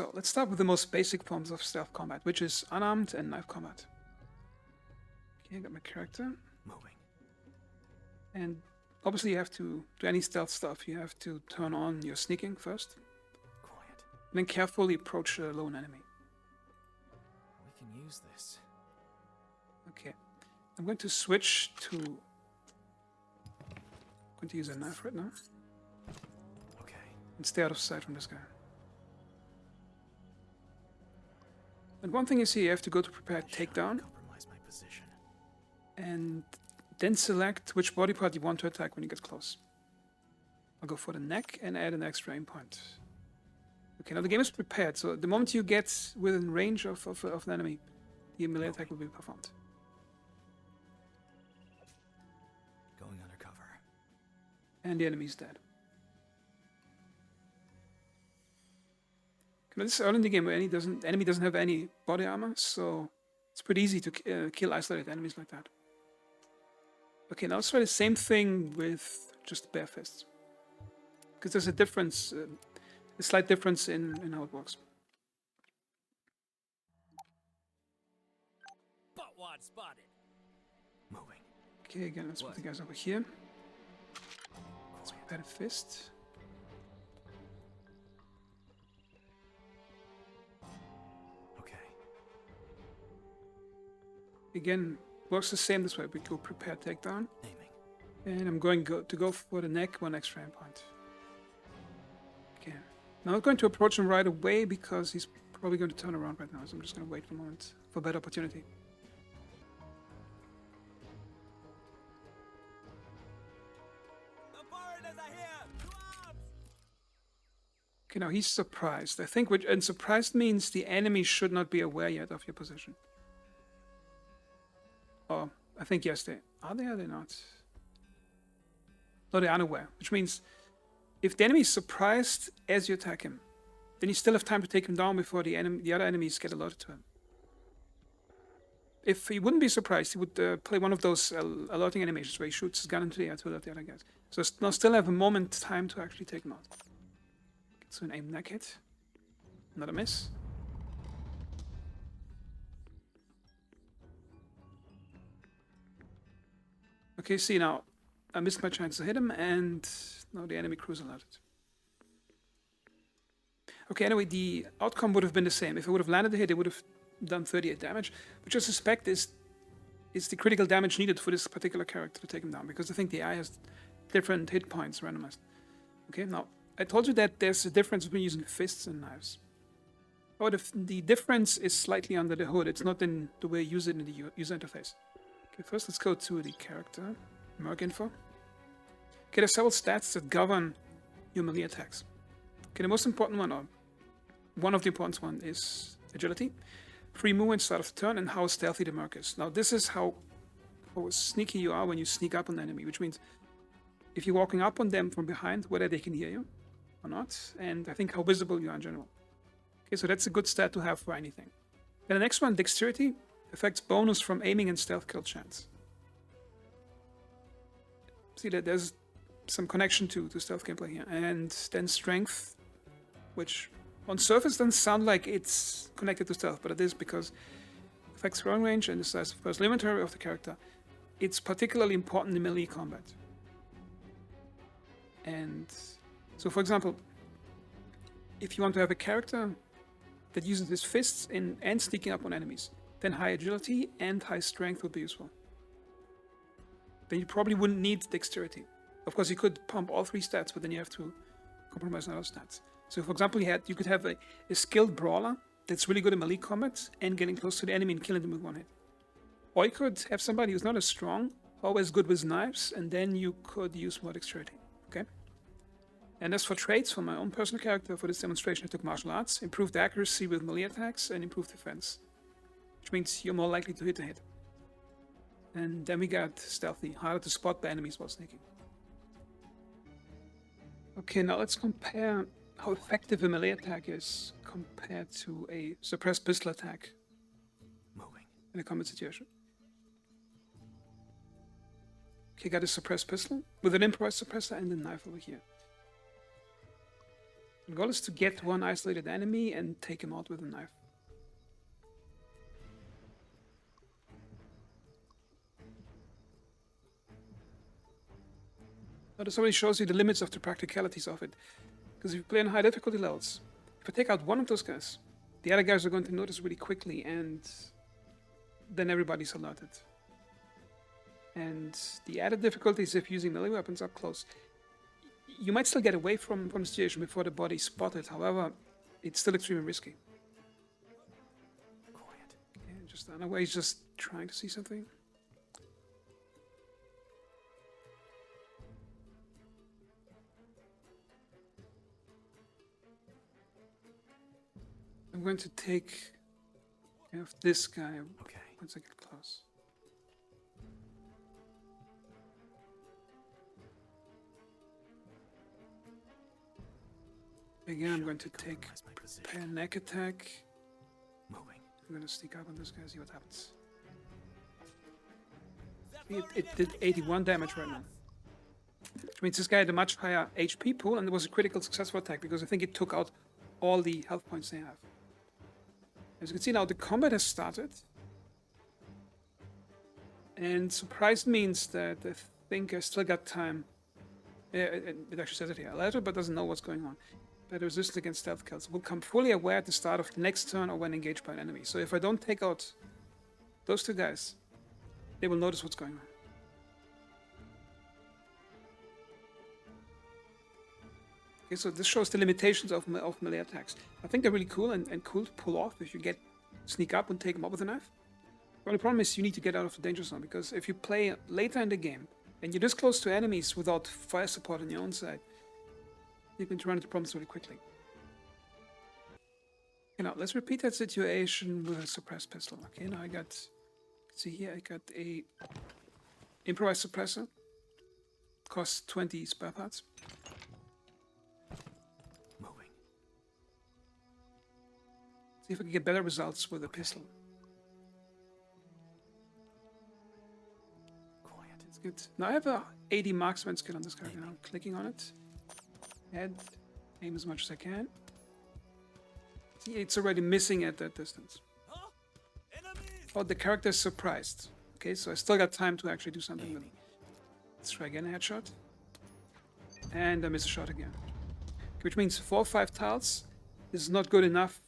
So let's start with the most basic forms of stealth combat, which is unarmed and knife combat. Okay, I got my character. Moving. And obviously you have to do any stealth stuff. You have to turn on your sneaking first. Quiet. And then carefully approach a lone enemy. We can use this. Okay. I'm going to switch to... I'm going to use a knife right now. Okay. And stay out of sight from this guy. And one thing is here, you have to go to prepare takedown. Compromise my position. And then select which body part you want to attack when you get close. I'll go for the neck and add an extra aim point. Okay, now the game is prepared, so the moment you get within range of an enemy, the melee attack will be performed. Going undercover. And the enemy is dead. Okay, now this is early in the game where enemy doesn't have any body armor, so it's pretty easy to kill isolated enemies like that. Okay, now let's try the same thing with just bare fists. Because there's a difference, a slight difference in how it works. Buttwad spotted. Moving. Okay, again, let's put the guys over here. Let's prepare the fist. Okay. Again, works the same this way. We go prepare takedown. Aiming. And I'm going to go for the neck, one extra aim point. Okay. Now I'm not going to approach him right away because he's probably going to turn around right now. So I'm just going to wait for a moment for a better opportunity. Okay, now he's surprised. I think and surprised means the enemy should not be aware yet of your position. Oh, I think yes, are they not? No, they're unaware, which means if the enemy is surprised as you attack him, then you still have time to take him down before the other enemies get alerted to him. If he wouldn't be surprised, he would play one of those alerting animations where he shoots his gun into the air to alert the other guys. So now still have a moment time to actually take him out. So an aim neck hit. Another miss. Okay, see now, I missed my chance to hit him, and now the enemy crew is alerted. Okay, anyway, the outcome would have been the same. If it would have landed the hit, it would have done 38 damage, which I suspect is the critical damage needed for this particular character to take him down, because I think the AI has different hit points randomized. Okay, now, I told you that there's a difference between using fists and knives. Oh, the difference is slightly under the hood. It's not in the way you use it in the user interface. Okay, first let's go to the character, merc info. Okay, there's several stats that govern your melee attacks. Okay, the most important one, or one of the important ones, is agility, free movement start of the turn, and how stealthy the merc is. Now, this is how sneaky you are when you sneak up on the enemy, which means if you're walking up on them from behind, whether they can hear you or not, and I think how visible you are in general. Okay, so that's a good stat to have for anything. Then the next one, dexterity, affects bonus from aiming and stealth kill chance. See that there's some connection to stealth gameplay here. And then strength, which on surface doesn't sound like it's connected to stealth, but it is because it affects throwing range and the size of personal inventory of the character. It's particularly important in melee combat. And so, for example, if you want to have a character that uses his fists and sneaking up on enemies, then high agility and high strength would be useful. Then you probably wouldn't need dexterity. Of course, you could pump all three stats, but then you have to compromise on other stats. So, for example, you could have a skilled brawler that's really good in melee combat and getting close to the enemy and killing them with one hit. Or you could have somebody who's not as strong, always good with knives, and then you could use more dexterity. Okay? And as for traits, for my own personal character, for this demonstration, I took martial arts, improved accuracy with melee attacks, and improved defense. Which means you're more likely to hit a hit. And then we got stealthy, harder to spot by enemies while sneaking. Okay, now let's compare how effective a melee attack is compared to a suppressed pistol attack Moving. in a combat situation. Okay, got a suppressed pistol with an improvised suppressor and a knife over here. The goal is to get one isolated enemy and take him out with a knife. Now, this already shows you the limits of the practicalities of it. Because if you play on high difficulty levels, if I take out one of those guys, the other guys are going to notice really quickly, and then everybody's alerted. And the added difficulties if using melee weapons up close. You might still get away from the situation before the body's spotted, however, it's still extremely risky. Quiet. Okay, just I don't know where he's just trying to see something. I'm going to take care of this guy Okay. once I get close. Again, I'm going to take Compromise my position. prepare neck attack. Moving. I'm going to sneak up on this guy, see what happens. It did 81 damage right now. Which means this guy had a much higher HP pool, and it was a critical successful attack because I think it took out all the health points they have. As you can see now, the combat has started. And surprised means that I think I still got time. Yeah, it actually says it here. Alert, but doesn't know what's going on. But resistance against stealth kills will come fully aware at the start of the next turn or when engaged by an enemy. So if I don't take out those two guys, they will notice what's going on. Okay, so this shows the limitations of melee attacks. I think they're really cool and cool to pull off if you sneak up and take them up with a knife. The only problem is you need to get out of the danger zone, because if you play later in the game and you're this close to enemies without fire support on your own side, you can run into problems really quickly. Okay, now let's repeat that situation with a suppressed pistol. Okay, now I got, see here, I got a improvised suppressor. Costs 20 spare parts. Moving. See if I can get better results with a pistol. Quiet. It's good. Now I have a 80 marksman skill on this guy. Now I'm clicking on it. Head, aim as much as I can. See, it's already missing at that distance. Oh, the character is surprised. Okay, so I still got time to actually do something with it. Let's try again a headshot. And I miss a shot again. Which means 4 or 5 tiles is not good enough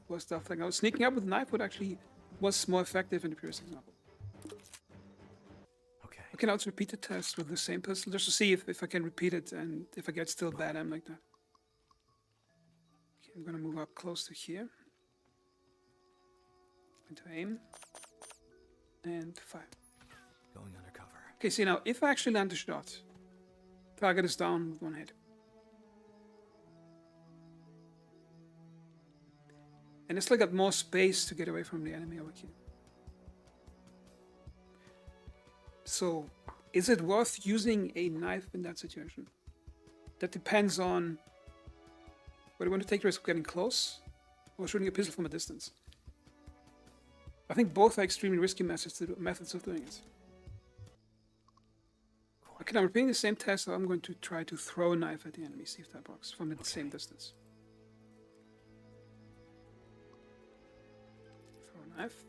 for stuff like that. Sneaking up with a knife was more effective in the previous example. Okay. Okay, now let's repeat the test with the same pistol just to see if I can repeat it and if I get still bad aim like that. Okay, I'm gonna move up close to here. Going to aim. And fire. Going undercover. Okay, see now, if I actually land the shot, target is down with one hit. And I still got more space to get away from the enemy over here. So, is it worth using a knife in that situation? That depends on whether you want to take the risk of getting close or shooting a pistol from a distance. I think both are extremely risky methods of doing it. Okay, now repeating the same test, so I'm going to try to throw a knife at the enemy, see if that works from the same distance. Throw a knife.